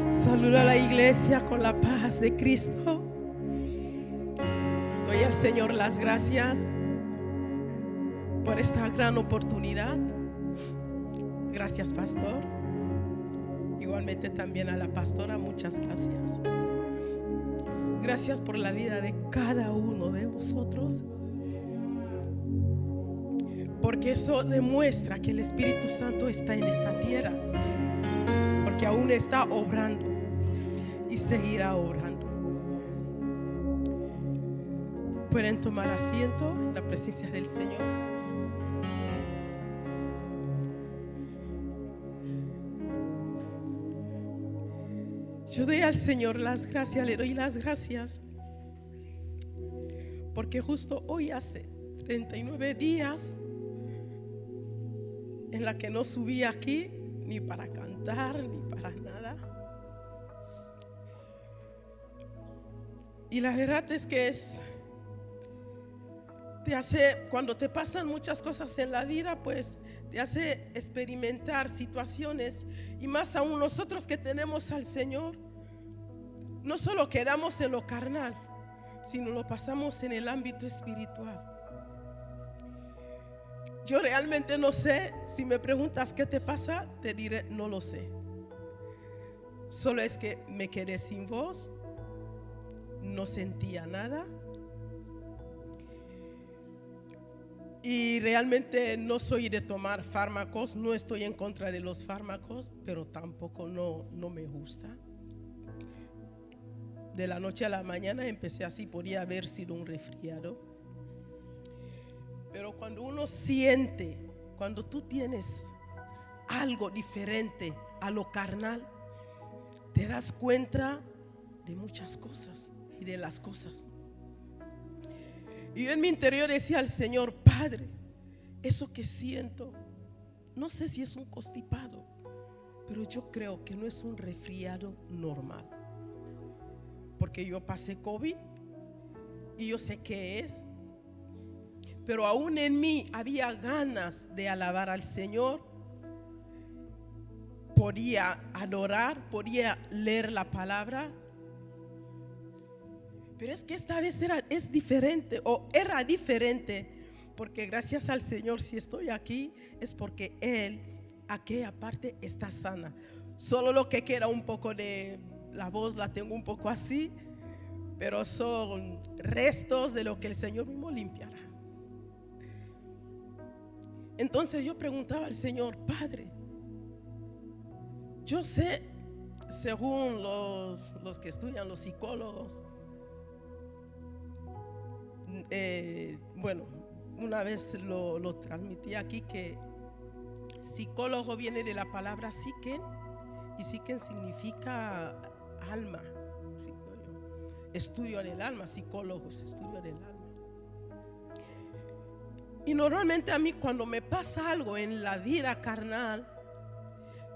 Saluda a la iglesia con la paz de Cristo. Doy al Señor las gracias por esta gran oportunidad. Gracias, pastor. Igualmente también a la pastora, muchas gracias. Gracias por la vida de cada uno de vosotros, porque eso demuestra que el Espíritu Santo está en esta tierra, porque aún está obrando y seguirá obrando. Pueden tomar asiento en la presencia del Señor. Yo doy al Señor las gracias, le doy las gracias, porque justo hoy hace 39 días en la que no subí aquí ni para cantar ni para nada. Y la verdad es que te hace, cuando te pasan muchas cosas en la vida, pues te hace experimentar situaciones, y más aún nosotros que tenemos al Señor, no solo quedamos en lo carnal, sino lo pasamos en el ámbito espiritual. Yo realmente no sé. Si me preguntas qué te pasa, te diré no lo sé. Solo es que me quedé sin voz, no sentía nada, y realmente no soy de tomar fármacos. No estoy en contra de los fármacos, pero tampoco no me gusta. De la noche a la mañana empecé así, podría haber sido un resfriado. Pero cuando uno siente, cuando tú tienes algo diferente a lo carnal, te das cuenta de muchas cosas y de las cosas. Y yo en mi interior decía al Señor: Padre, eso que siento, no sé si es un constipado, pero yo creo que no es un resfriado normal, porque yo pasé COVID y yo sé qué es. Pero aún en mí había ganas de alabar al Señor. Podía adorar, podía leer la palabra. Pero es que esta vez es diferente, o era diferente, porque gracias al Señor, si estoy aquí, es porque Él, aquella parte está sana. Solo lo que queda un poco de la voz, la tengo un poco así, pero son restos de lo que el Señor mismo limpiará. Entonces yo preguntaba al Señor: Padre, yo sé, según los que estudian, los psicólogos, bueno, una vez lo transmití aquí, que psicólogo viene de la palabra psique, y psique significa alma, estudio del alma, psicólogos, estudio del alma. Y normalmente a mí, cuando me pasa algo en la vida carnal,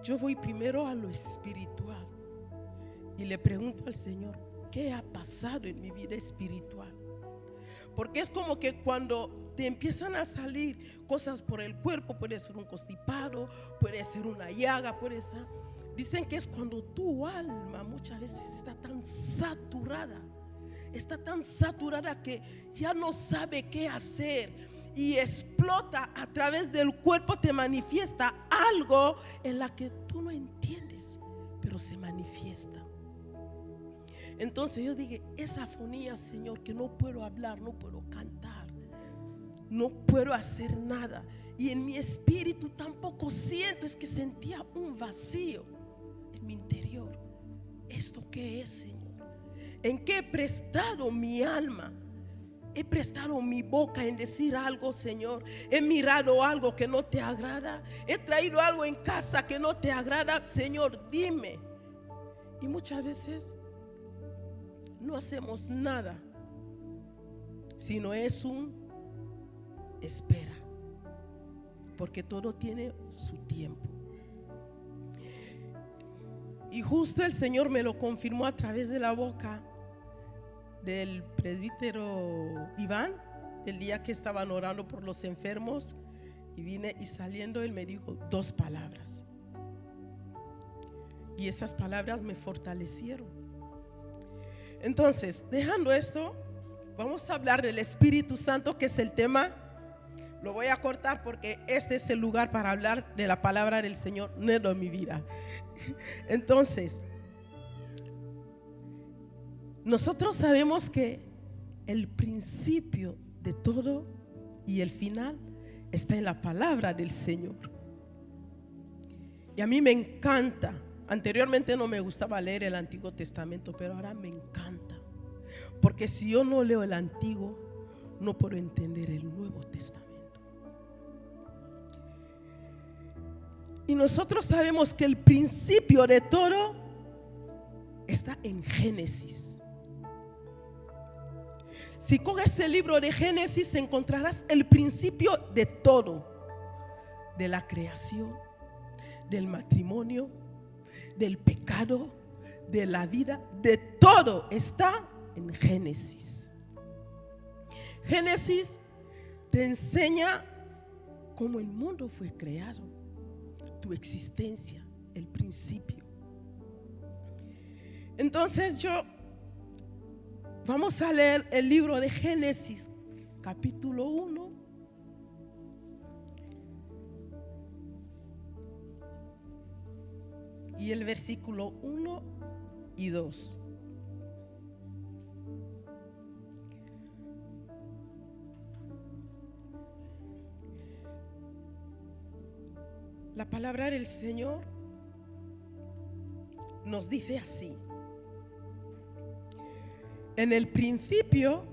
yo voy primero a lo espiritual y le pregunto al Señor: ¿qué ha pasado en mi vida espiritual? Porque es como que cuando te empiezan a salir cosas por el cuerpo, puede ser un constipado, puede ser una llaga, puede ser, dicen que es cuando tu alma muchas veces está tan saturada que ya no sabe qué hacer, y explota a través del cuerpo, te manifiesta algo en la que tú no entiendes, pero se manifiesta. Entonces yo dije: esa afonía, Señor, que no puedo hablar, no puedo cantar, no puedo hacer nada, y en mi espíritu tampoco siento, es que sentía un vacío en mi interior. ¿Esto qué es, Señor? ¿En qué he prestado mi alma? He prestado mi boca en decir algo, Señor. He mirado algo que no te agrada. He traído algo en casa que no te agrada, Señor, dime. Y muchas veces no hacemos nada, sino es un espera, porque todo tiene su tiempo. Y justo el Señor me lo confirmó a través de la boca del presbítero Iván, el día que estaban orando por los enfermos, y vine y saliendo él me dijo 2 palabras: Y esas palabras me fortalecieron. Entonces, dejando esto, vamos a hablar del Espíritu Santo, que es el tema. Lo voy a cortar porque este es el lugar para hablar de la palabra del Señor, no de mi vida. Entonces, nosotros sabemos que el principio de todo y el final está en la palabra del Señor. Y a mí me encanta. Anteriormente no me gustaba leer el Antiguo Testamento, pero ahora me encanta. Porque si yo no leo el Antiguo, no puedo entender el Nuevo Testamento. Y nosotros sabemos que el principio de todo está en Génesis. Si coges el libro de Génesis, encontrarás el principio de todo, de la creación, del matrimonio, del pecado, de la vida, de todo está en Génesis. Génesis te enseña cómo el mundo fue creado, tu existencia, el principio. Entonces vamos a leer el libro de Génesis, capítulo 1. Y el versículo 1 y 2. La palabra del Señor nos dice así: en el principio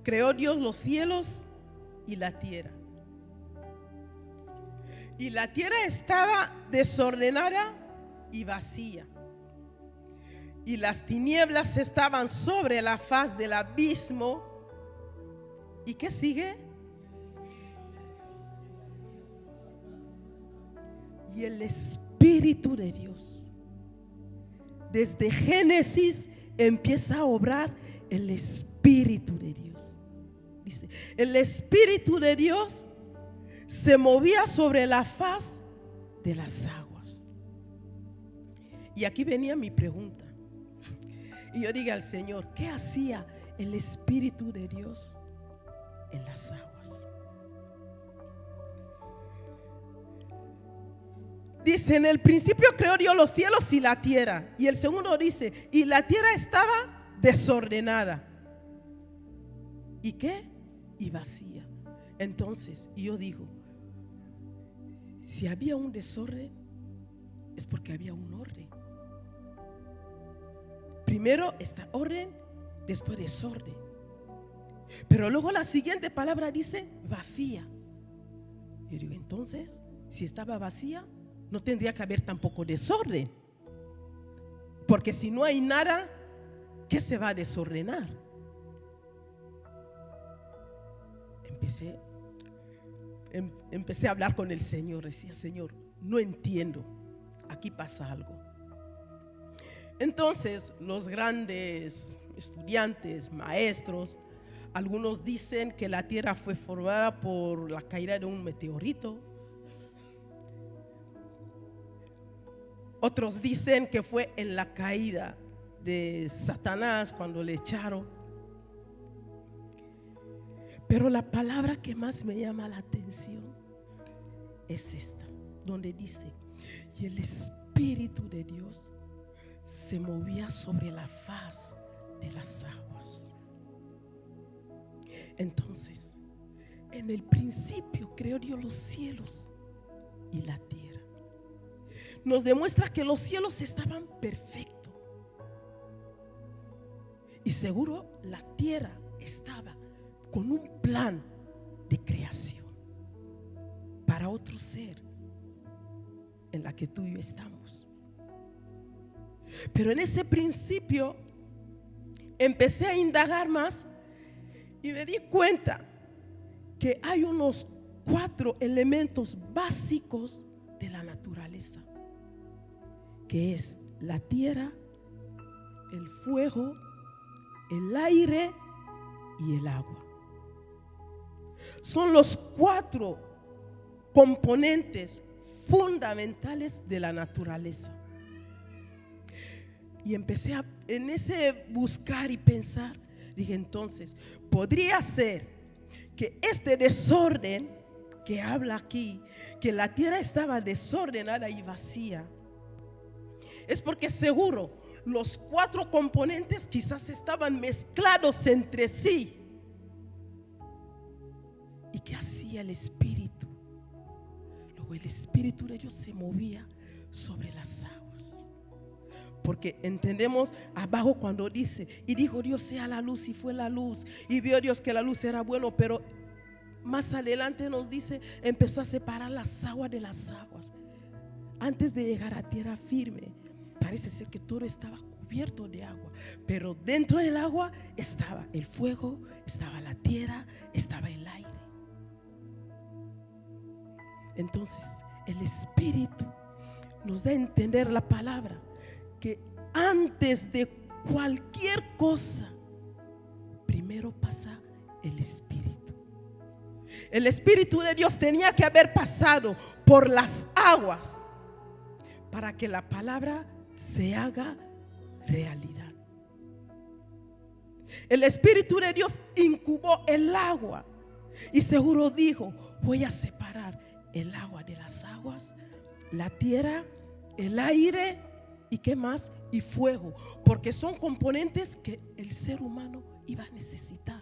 creó Dios los cielos y la tierra. Y la tierra estaba desordenada y vacía, y las tinieblas estaban sobre la faz del abismo. ¿Y qué sigue? Y el Espíritu de Dios, desde Génesis empieza a obrar el Espíritu de Dios. Dice, el Espíritu de Dios se movía sobre la faz de las aguas. Y aquí venía mi pregunta. Y yo dije al Señor, ¿qué hacía el Espíritu de Dios en las aguas? Dice, en el principio creó Dios los cielos y la tierra. Y el segundo dice, y la tierra estaba desordenada. ¿Y qué? Y vacía. Entonces, yo digo, si había un desorden, es porque había un orden. Primero está orden, después desorden. Pero luego la siguiente palabra dice vacía. Yo digo, entonces, si estaba vacía, no tendría que haber tampoco desorden. Porque si no hay nada, ¿qué se va a desordenar? Empecé a hablar con el Señor. Decía, Señor, no entiendo, aquí pasa algo. Entonces los grandes estudiantes, maestros, algunos dicen que la tierra fue formada por la caída de un meteorito. Otros dicen que fue en la caída de Satanás cuando le echaron. Pero la palabra que más me llama la atención es esta, donde dice, y el Espíritu de Dios se movía sobre la faz de las aguas. Entonces, en el principio creó Dios los cielos y la tierra. Nos demuestra que los cielos estaban perfectos. Y seguro la tierra estaba con un plan de creación para otro ser en la que tú y yo estamos. Pero en ese principio empecé a indagar más y me di cuenta que hay unos 4 elementos básicos de la naturaleza, que es la tierra, el fuego, el aire y el agua. Son los 4 componentes fundamentales de la naturaleza. Y empecé en ese buscar y pensar. Dije, entonces, podría ser que este desorden que habla aquí, que la tierra estaba desordenada y vacía, es porque seguro los 4 componentes quizás estaban mezclados entre sí. ¿Y qué hacía el Espíritu? Luego el Espíritu de Dios se movía sobre las aguas. Porque entendemos abajo cuando dice, y dijo Dios sea la luz, y fue la luz, y vio Dios que la luz era bueno. Pero más adelante nos dice, empezó a separar las aguas de las aguas. Antes de llegar a tierra firme, parece ser que todo estaba cubierto de agua, pero dentro del agua estaba el fuego, estaba la tierra, estaba el aire. Entonces el Espíritu nos da a entender la palabra, que antes de cualquier cosa, primero pasa el Espíritu. El Espíritu de Dios tenía que haber pasado por las aguas para que la palabra se haga realidad. El Espíritu de Dios incubó el agua y seguro dijo, voy a separar el agua de las aguas, la tierra, el aire y qué más, y fuego, porque son componentes que el ser humano iba a necesitar.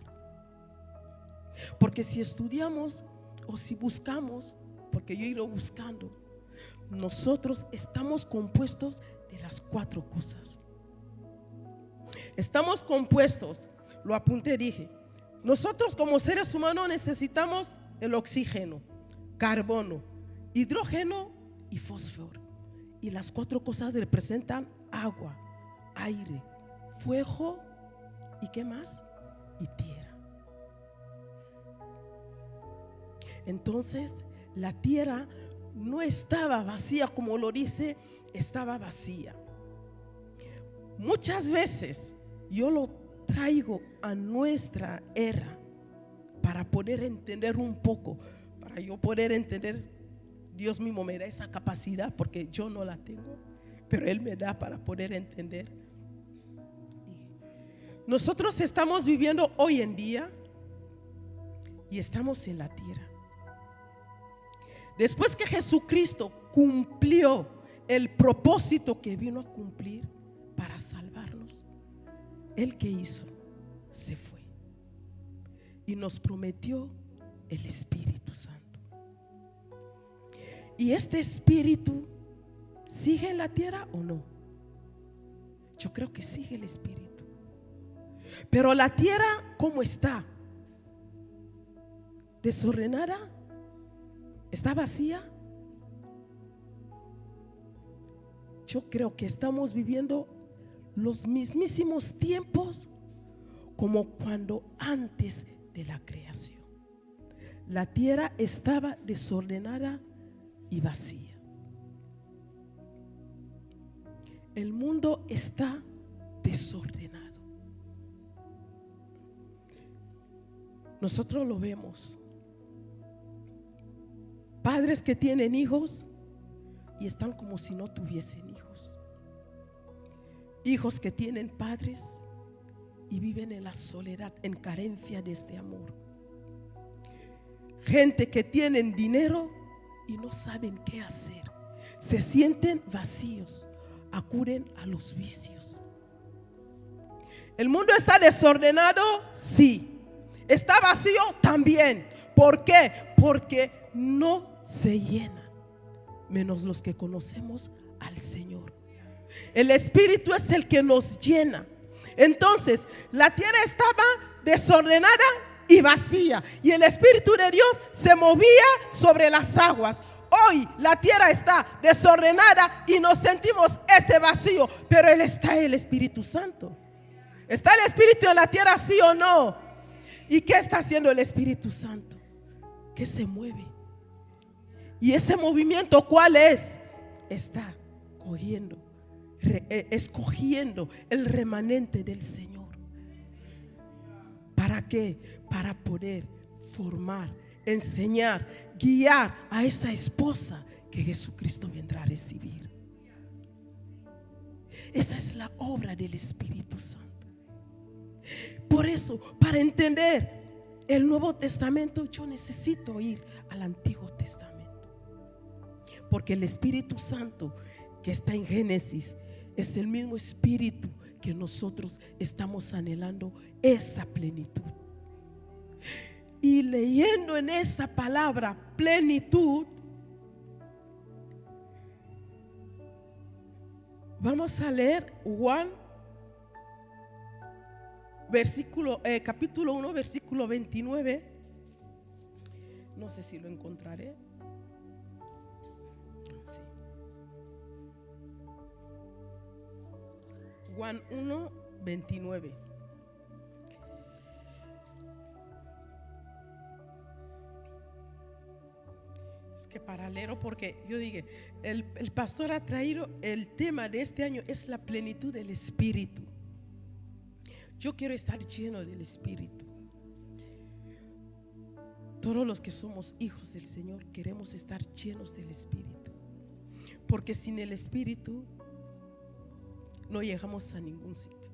Porque si estudiamos o si buscamos, porque yo he ido buscando, nosotros estamos compuestos de las 4 cosas. Estamos compuestos, lo apunté, dije, nosotros como seres humanos necesitamos el oxígeno, carbono, hidrógeno y fósforo. Y las 4 cosas representan agua, aire, fuego y qué más, y tierra. Entonces la tierra no estaba vacía como lo dice, estaba vacía. Muchas veces yo lo traigo a nuestra era para poder entender un poco, para yo poder entender. Dios mismo me da esa capacidad porque yo no la tengo, pero Él me da para poder entender. Nosotros estamos viviendo hoy en día y estamos en la tierra. Después que Jesucristo cumplió el propósito que vino a cumplir para salvarnos, ¿Él qué hizo? Se fue y nos prometió el Espíritu Santo. ¿Y este Espíritu sigue en la tierra o no? Yo creo que sigue el Espíritu. Pero la tierra, ¿cómo está? ¿Desordenada? ¿Está vacía? Yo creo que estamos viviendo los mismísimos tiempos como cuando antes de la creación. La tierra estaba desordenada y vacía. El mundo está desordenado. Nosotros lo vemos. Padres que tienen hijos y están como si no tuviesen hijos. Hijos que tienen padres y viven en la soledad, en carencia de este amor. Gente que tienen dinero y no saben qué hacer, se sienten vacíos, acuden a los vicios. ¿El mundo está desordenado? Sí. ¿Está vacío? También. ¿Por qué? Porque no se llena, menos los que conocemos al Señor. El Espíritu es el que nos llena. Entonces la tierra estaba desordenada y vacía, y el Espíritu de Dios se movía sobre las aguas. Hoy la tierra está desordenada y nos sentimos este vacío, pero está el Espíritu Santo. ¿Está el Espíritu en la tierra, sí o no? ¿Y qué está haciendo el Espíritu Santo? Que se mueve. Y ese movimiento, ¿cuál es? Está escogiendo el remanente del Señor. ¿Para qué? Para poder formar, enseñar, guiar a esa esposa que Jesucristo vendrá a recibir. Esa es la obra del Espíritu Santo. Por eso, para entender el Nuevo Testamento, yo necesito ir al Antiguo Testamento, porque el Espíritu Santo que está en Génesis es el mismo Espíritu que nosotros estamos anhelando, esa plenitud. Y leyendo en esa palabra plenitud, vamos a leer Juan capítulo 1, versículo 29. No sé si lo encontraré. Sí. Juan 1, 29. Es que paralelo, porque yo dije, el pastor ha traído el tema de este año, es la plenitud del Espíritu. Yo quiero estar lleno del Espíritu. Todos los que somos hijos del Señor queremos estar llenos del Espíritu, porque sin el Espíritu no llegamos a ningún sitio.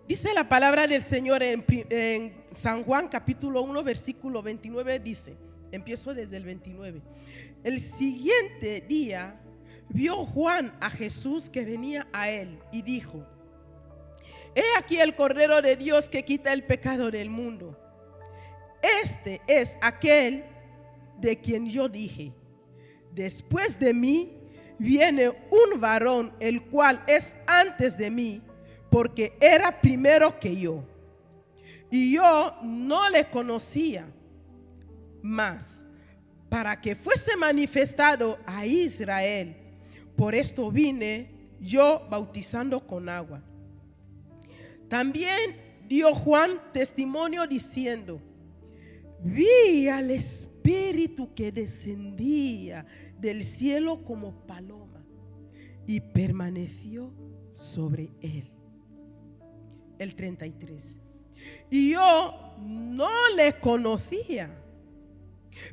Dice la palabra del Señor en San Juan capítulo 1 versículo 29, dice, empiezo desde el 29. El siguiente día vio Juan a Jesús que venía a él y dijo: He aquí el Cordero de Dios que quita el pecado del mundo. Este es aquel de quien yo dije: después de mí viene un varón, el cual es antes de mí, porque era primero que yo. Y yo no le conocía, mas para que fuese manifestado a Israel, por esto vine yo bautizando con agua. También dio Juan testimonio diciendo: vi al Espíritu que descendía del cielo como paloma y permaneció sobre él. El 33. Y yo no le conocía,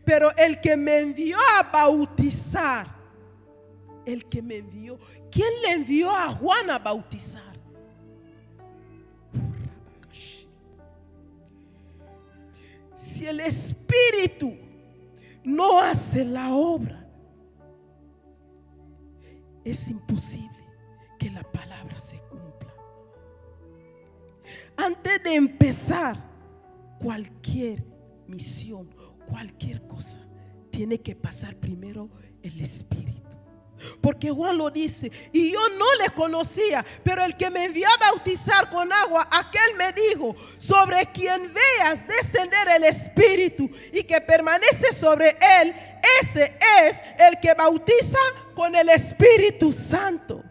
pero el que me envió a bautizar, el que me envió, ¿quién le envió a Juan a bautizar? Si el Espíritu no hace la obra, es imposible que la palabra se cumpla. Antes de empezar cualquier misión, cualquier cosa, tiene que pasar primero el Espíritu. Porque Juan lo dice, y yo no le conocía, pero el que me envió a bautizar con agua, aquel me dijo: sobre quien veas descender el Espíritu y que permanece sobre él, ese es el que bautiza con el Espíritu Santo.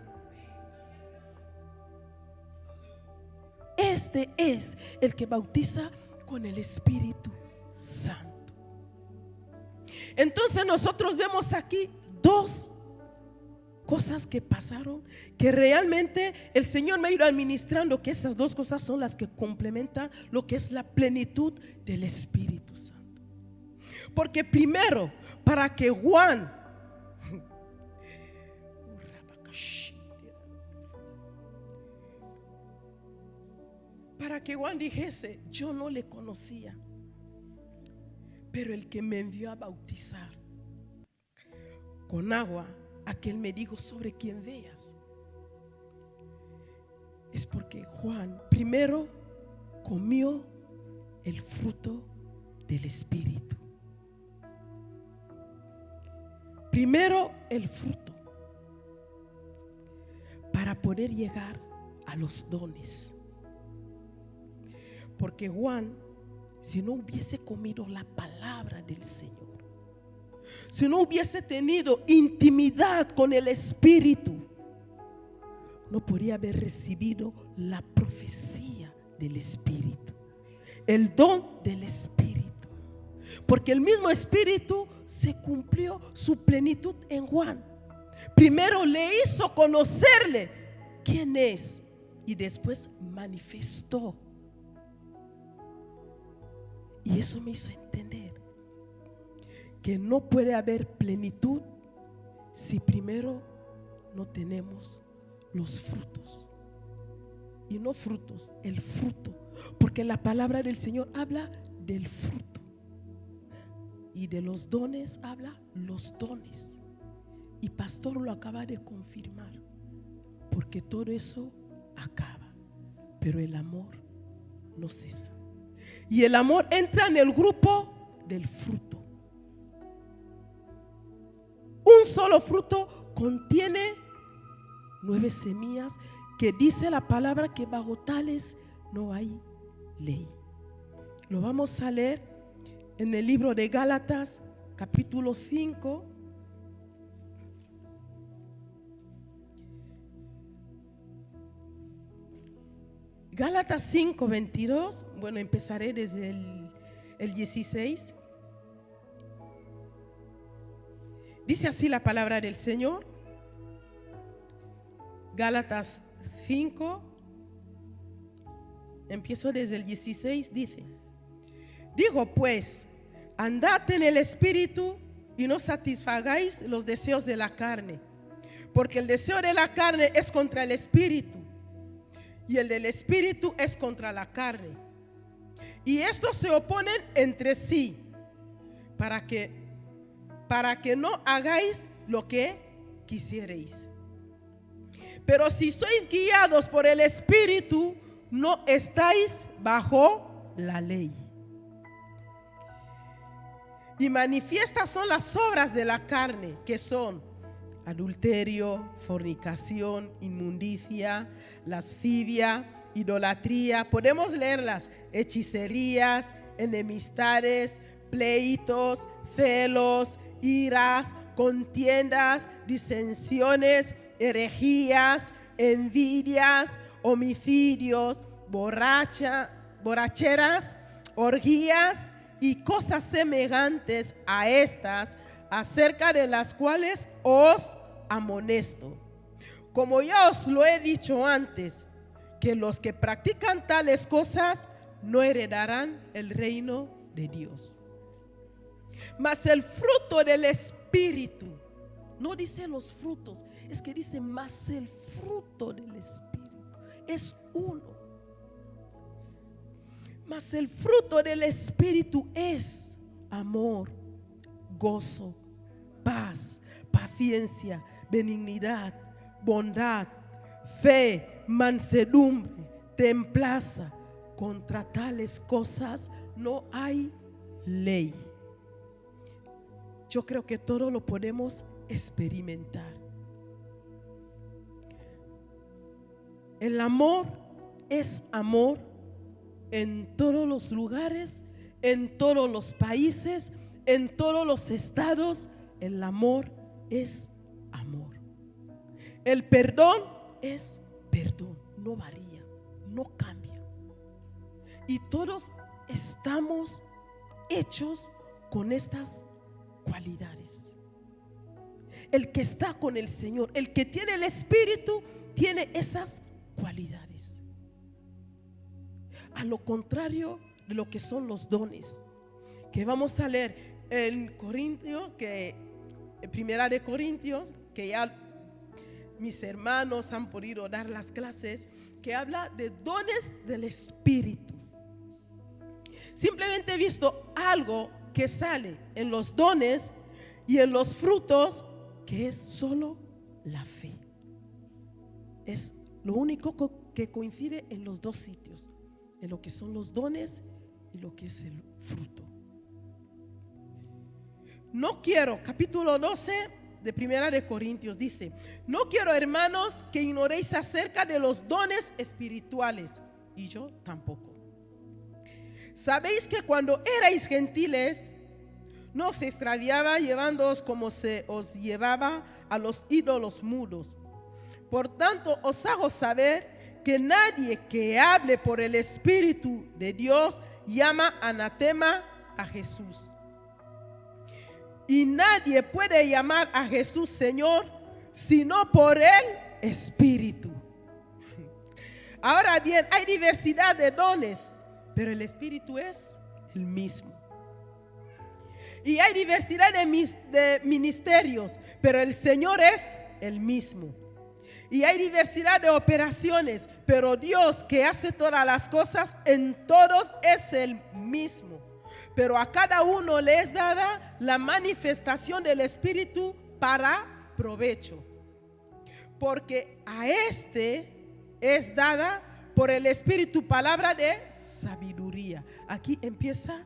Este es el que bautiza con el Espíritu Santo. Entonces nosotros vemos aquí dos cosas que pasaron, que realmente el Señor me ha ido administrando, que esas dos cosas son las que complementan lo que es la plenitud del Espíritu Santo. Porque primero, para que Juan dijese: yo no le conocía, pero el que me envió a bautizar con agua, aquel me dijo: sobre quien veas. Es porque Juan primero comió el fruto del Espíritu. Primero el fruto, para poder llegar a los dones. Porque Juan, si no hubiese comido la palabra del Señor, si no hubiese tenido intimidad con el Espíritu, no podría haber recibido la profecía del Espíritu, el don del Espíritu. Porque el mismo Espíritu se cumplió su plenitud en Juan. Primero le hizo conocerle quién es y después manifestó. Y eso me hizo entender que no puede haber plenitud si primero no tenemos los frutos. Y no frutos, el fruto. Porque la palabra del Señor habla del fruto. Y de los dones habla los dones. Y pastor lo acaba de confirmar. Porque todo eso acaba. Pero el amor no cesa. Y el amor entra en el grupo del fruto. Un solo fruto contiene 9 semillas, que dice la palabra que bajo tales no hay ley. Lo vamos a leer en el libro de Gálatas, capítulo 5. Gálatas 5, 22. Bueno, empezaré desde el 16. Dice así la palabra del Señor. Gálatas 5, empiezo desde el 16, dice: digo pues, andad en el Espíritu y no satisfagáis los deseos de la carne, porque el deseo de la carne es contra el Espíritu y el del Espíritu es contra la carne, y estos se oponen entre sí para que no hagáis lo que quisierais. Pero si sois guiados por el Espíritu, no estáis bajo la ley. Y manifiestas son las obras de la carne, que son adulterio, fornicación, inmundicia, lascivia, idolatría. Podemos leerlas: hechicerías, enemistades, pleitos, celos, iras, contiendas, disensiones, herejías, envidias, homicidios, borracheras, orgías y cosas semejantes a estas, acerca de las cuales os amonesto. Como ya os lo he dicho antes, que los que practican tales cosas no heredarán el reino de Dios. Mas el fruto del Espíritu, no dice los frutos, es que dice más el fruto del Espíritu. Es uno. Mas el fruto del Espíritu es amor, gozo, paz, paciencia, benignidad, bondad, fe, mansedumbre, templanza. Contra tales cosas no hay ley. Yo creo que todo lo podemos experimentar. El amor es amor en todos los lugares, en todos los países, en todos los estados. El amor es amor. El perdón es perdón, no varía, no cambia. Y todos estamos hechos con estas cualidades. El que está con el Señor, el que tiene el Espíritu, tiene esas cualidades. A lo contrario de lo que son los dones, que vamos a leer en Corintios, Primera de Corintios, que ya mis hermanos han podido dar las clases, que habla de dones del Espíritu. Simplemente he visto algo que sale en los dones y en los frutos, que es solo la fe. Es lo único que coincide en los dos sitios, en lo que son los dones y lo que es el fruto. No quiero, capítulo 12 de Primera de Corintios dice: no quiero, hermanos, que ignoréis acerca de los dones espirituales, y yo tampoco. Sabéis que cuando erais gentiles, no os extraviaba llevándoos como se os llevaba a los ídolos mudos. Por tanto, os hago saber que nadie que hable por el Espíritu de Dios llama anatema a Jesús. Y nadie puede llamar a Jesús Señor sino por el Espíritu. Ahora bien, hay diversidad de dones, pero el Espíritu es el mismo. Y hay diversidad de ministerios, pero el Señor es el mismo. Y hay diversidad de operaciones, pero Dios que hace todas las cosas en todos es el mismo. Pero a cada uno le es dada la manifestación del Espíritu para provecho. Porque a este es dada por el Espíritu palabra de sabiduría. Aquí empieza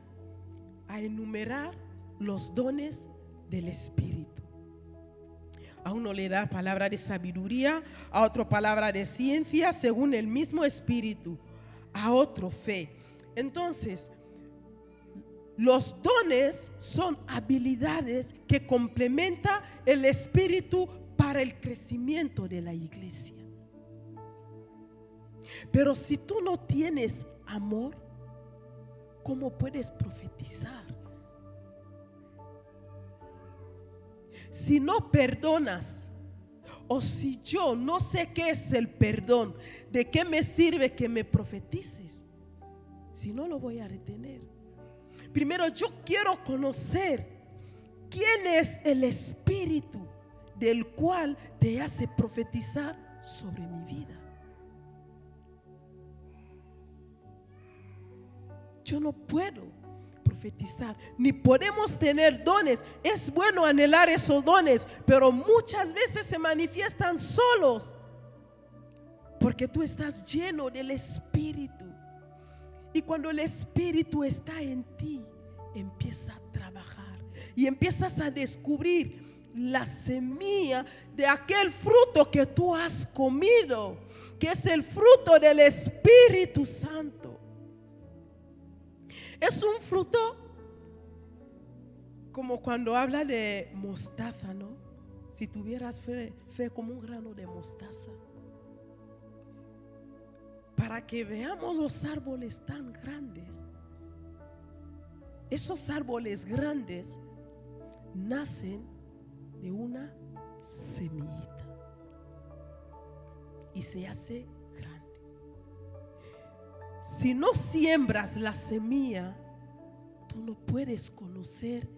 a enumerar los dones del Espíritu. A uno le da palabra de sabiduría, a otro palabra de ciencia, según el mismo Espíritu, a otro fe. Entonces, los dones son habilidades que complementa el Espíritu para el crecimiento de la iglesia. Pero si tú no tienes amor, ¿cómo puedes profetizar? Si no perdonas, o si yo no sé qué es el perdón, ¿de qué me sirve que me profetices? Si no lo voy a retener. Primero yo quiero conocer quién es el Espíritu del cual te hace profetizar sobre mi vida. Yo no puedo profetizar, ni podemos tener dones. Es bueno anhelar esos dones, pero muchas veces se manifiestan solos, porque tú estás lleno del Espíritu. Y cuando el Espíritu está en ti, empieza a trabajar y empiezas a descubrir la semilla de aquel fruto que tú has comido, que es el fruto del Espíritu Santo. Es un fruto como cuando habla de mostaza, ¿no? Si tuvieras fe como un grano de mostaza. Para que veamos los árboles tan grandes. Esos árboles grandes nacen de una semillita y se hace grande. Si no siembras la semilla, tú no puedes conocer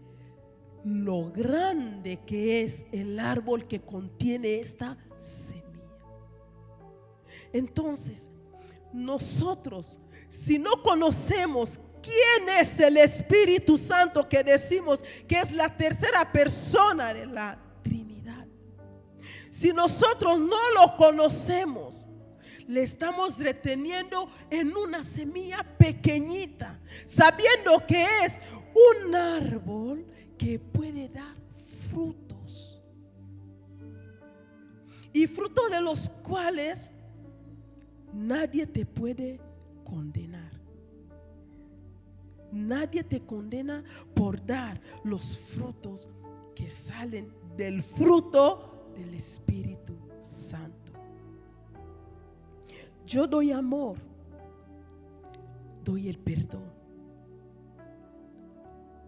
lo grande que es el árbol que contiene esta semilla. Entonces, nosotros, si no conocemos quién es el Espíritu Santo, que decimos que es la tercera persona de la Trinidad, si nosotros no lo conocemos, le estamos reteniendo en una semilla pequeñita, sabiendo que es un árbol que puede dar frutos, y frutos de los cuales nadie te puede condenar. Nadie te condena por dar los frutos que salen del fruto del Espíritu Santo. Yo doy amor, doy el perdón,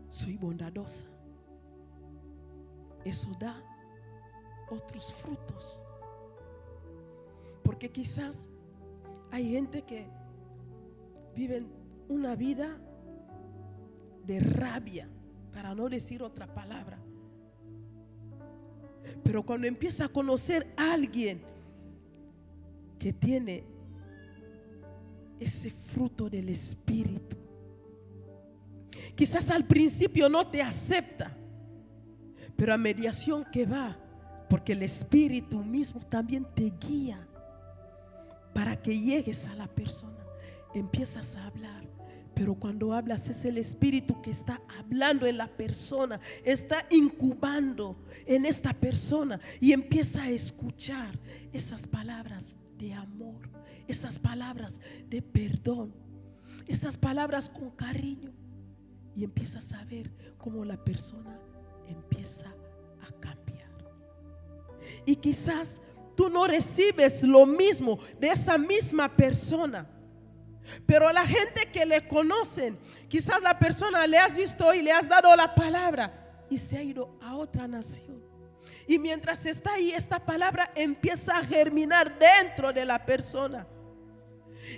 soy bondadosa. Eso da otros frutos. Porque quizás hay gente que vive una vida de rabia, para no decir otra palabra. Pero cuando empieza a conocer a alguien que tiene ese fruto del Espíritu, quizás al principio no te acepta, pero a mediación que va, porque el Espíritu mismo también te guía para que llegues a la persona, empiezas a hablar. Pero cuando hablas es el Espíritu que está hablando en la persona, está incubando en esta persona, y empieza a escuchar esas palabras de amor, esas palabras de perdón, esas palabras con cariño, y empiezas a ver cómo la persona empieza a cambiar. Y quizás tú no recibes lo mismo de esa misma persona, pero la gente que le conocen, quizás la persona le has visto y le has dado la palabra y se ha ido a otra nación. Y mientras está ahí, esta palabra empieza a germinar dentro de la persona.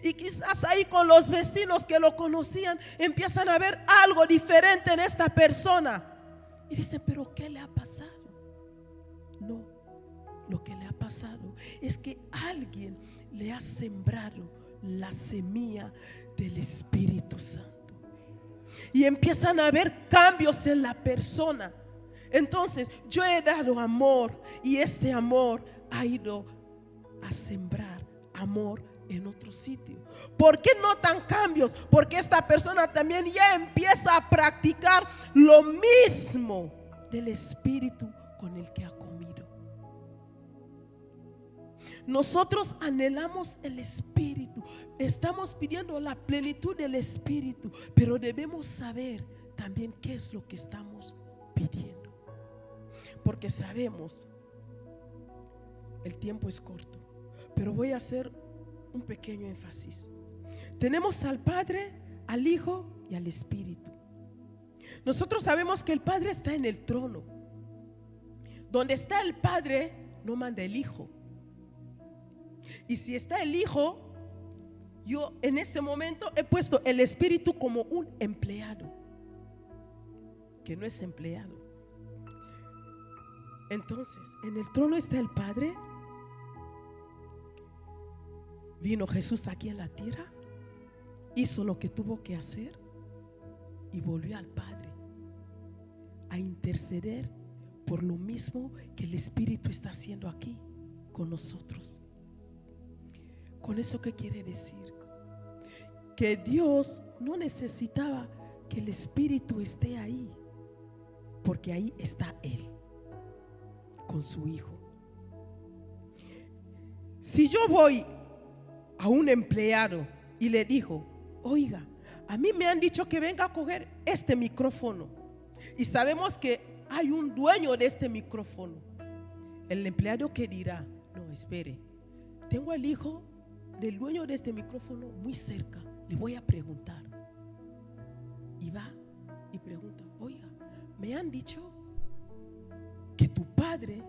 Y quizás ahí con los vecinos que lo conocían, empiezan a ver algo diferente en esta persona. Y dicen, ¿pero qué le ha pasado? No, lo que le ha pasado es que alguien le ha sembrado la semilla del Espíritu Santo. Y empiezan a haber cambios en la persona. Entonces yo he dado amor y este amor ha ido a sembrar amor en otro sitio. ¿Por qué notan cambios? Porque esta persona también ya empieza a practicar lo mismo del Espíritu con el que ha comido. Nosotros anhelamos el Espíritu, estamos pidiendo la plenitud del Espíritu, pero debemos saber también qué es lo que estamos pidiendo, porque sabemos el tiempo es corto, pero voy a hacer un pequeño énfasis. Tenemos al Padre, al Hijo y al Espíritu. Nosotros sabemos que el Padre está en el trono. Donde está el Padre no manda el Hijo. Y si está el Hijo, yo en ese momento he puesto el Espíritu como un empleado, que no es empleado. Entonces, en el trono está el Padre. Vino Jesús aquí en la tierra, hizo lo que tuvo que hacer y volvió al Padre a interceder por lo mismo que el Espíritu está haciendo aquí con nosotros. ¿Con eso qué quiere decir? Que Dios no necesitaba que el Espíritu esté ahí, porque ahí está Él con su Hijo. Si yo voy a un empleado y le digo: oiga, a mí me han dicho que venga a coger este micrófono, y sabemos que hay un dueño de este micrófono, el empleado que dirá: no, espere, tengo al hijo del dueño de este micrófono muy cerca, le voy a preguntar. Y va y pregunta: oiga, me han dicho que tu padre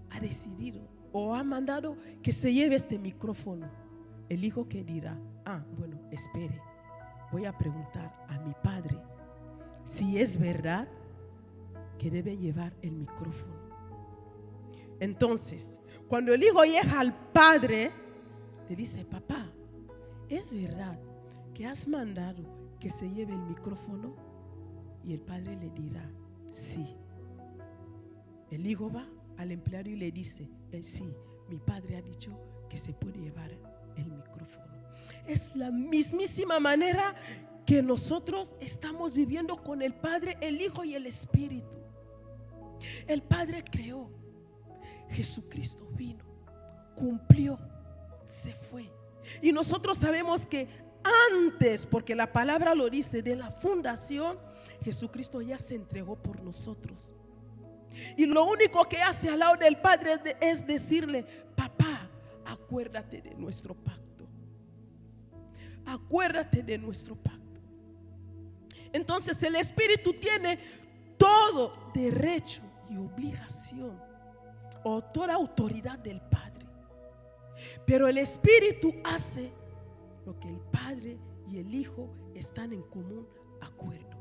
ha decidido o ha mandado que se lleve este micrófono. El hijo que dirá: ah, bueno, espere, voy a preguntar a mi padre si es verdad que debe llevar el micrófono. Entonces, cuando el hijo llega al padre, le dice: papá, ¿es verdad que has mandado que se lleve el micrófono? Y el padre le dirá: sí. El hijo va al empleado y le dice: sí, mi padre ha dicho que se puede llevar el micrófono. Es la mismísima manera que nosotros estamos viviendo con el Padre, el Hijo y el Espíritu. El Padre creó, Jesucristo vino, cumplió, se fue. Y nosotros sabemos que antes, porque la palabra lo dice, de la fundación, Jesucristo ya se entregó por nosotros. Y lo único que hace al lado del Padre es decirle: papá, acuérdate de nuestro pacto. Acuérdate de nuestro pacto. Entonces el Espíritu tiene todo derecho y obligación, o toda autoridad del Padre. Pero el Espíritu hace lo que el Padre y el Hijo están en común acuerdo.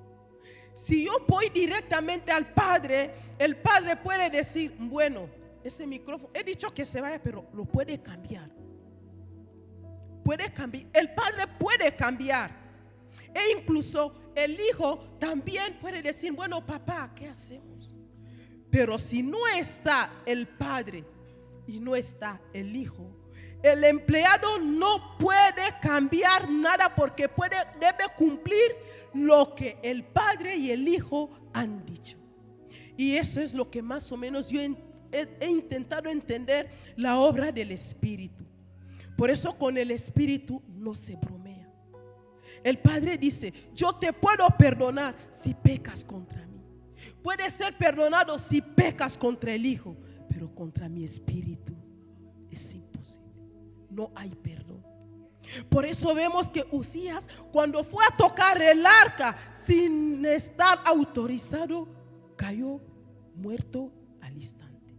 Si yo voy directamente al Padre, el Padre puede decir: bueno, ese micrófono, he dicho que se vaya, pero lo puede cambiar. Puede cambiar. El Padre puede cambiar. E incluso el Hijo también puede decir: bueno, papá, ¿qué hacemos? Pero si no está el Padre y no está el Hijo, el empleado no puede cambiar nada, porque debe cumplir lo que el Padre y el Hijo han dicho. Y eso es lo que más o menos yo he intentado entender la obra del Espíritu. Por eso con el Espíritu no se bromea. El Padre dice: yo te puedo perdonar si pecas contra mí. Puedes ser perdonado si pecas contra el Hijo, pero contra mi Espíritu es imposible. No hay perdón. Por eso vemos que Uzías, cuando fue a tocar el arca sin estar autorizado, cayó muerto al instante.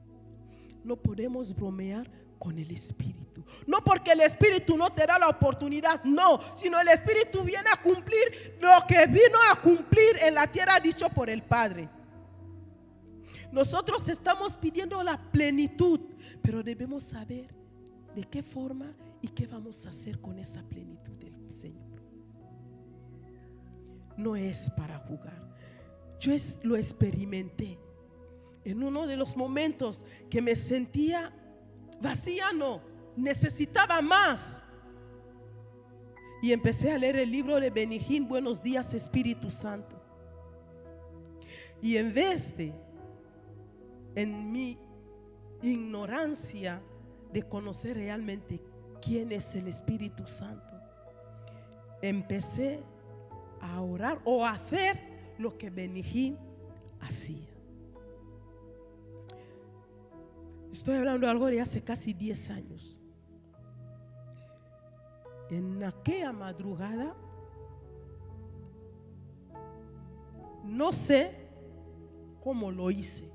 No podemos bromear con el Espíritu. No porque el Espíritu no te da la oportunidad, no, sino el Espíritu viene a cumplir lo que vino a cumplir en la tierra dicho por el Padre. Nosotros estamos pidiendo la plenitud, pero debemos saber de qué forma y qué vamos a hacer con esa plenitud del Señor. No es para jugar. Yo lo experimenté en uno de los momentos que me sentía vacía, no, necesitaba más. Y empecé a leer el libro de Benny Hinn, Buenos Días Espíritu Santo. Y en vez de, en mi ignorancia de conocer realmente quién es el Espíritu Santo, empecé a orar o a hacer lo que Benny Hinn hacía. Estoy hablando de algo de hace casi 10 años. En aquella madrugada, no sé cómo lo hice,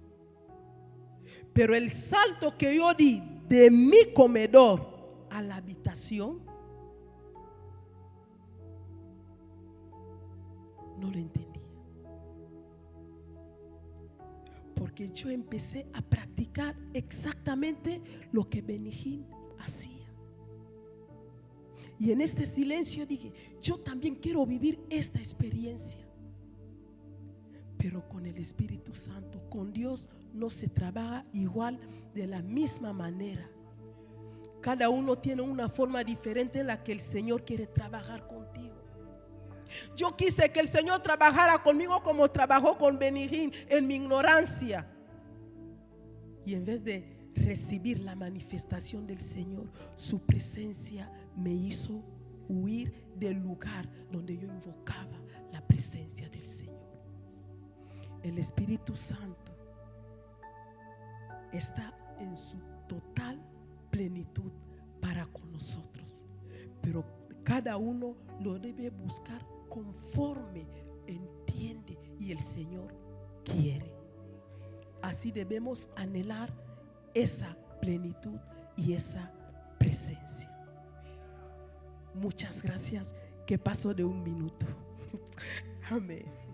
pero el salto que yo di de mi comedor a la habitación, no lo entendía. Porque yo empecé a practicar exactamente lo que Benny Hinn hacía. Y en este silencio dije, yo también quiero vivir esta experiencia. Pero con el Espíritu Santo, con Dios no se trabaja igual, de la misma manera. Cada uno tiene una forma diferente en la que el Señor quiere trabajar contigo. Yo quise que el Señor trabajara conmigo como trabajó con Benny Hinn en mi ignorancia. Y en vez de recibir la manifestación del Señor, su presencia me hizo huir del lugar donde yo invocaba la presencia del Señor. El Espíritu Santo está en su total plenitud para con nosotros, pero cada uno lo debe buscar conforme entiende y el Señor quiere. Así debemos anhelar esa plenitud y esa presencia. Muchas gracias, que paso de 1 minuto. Amén.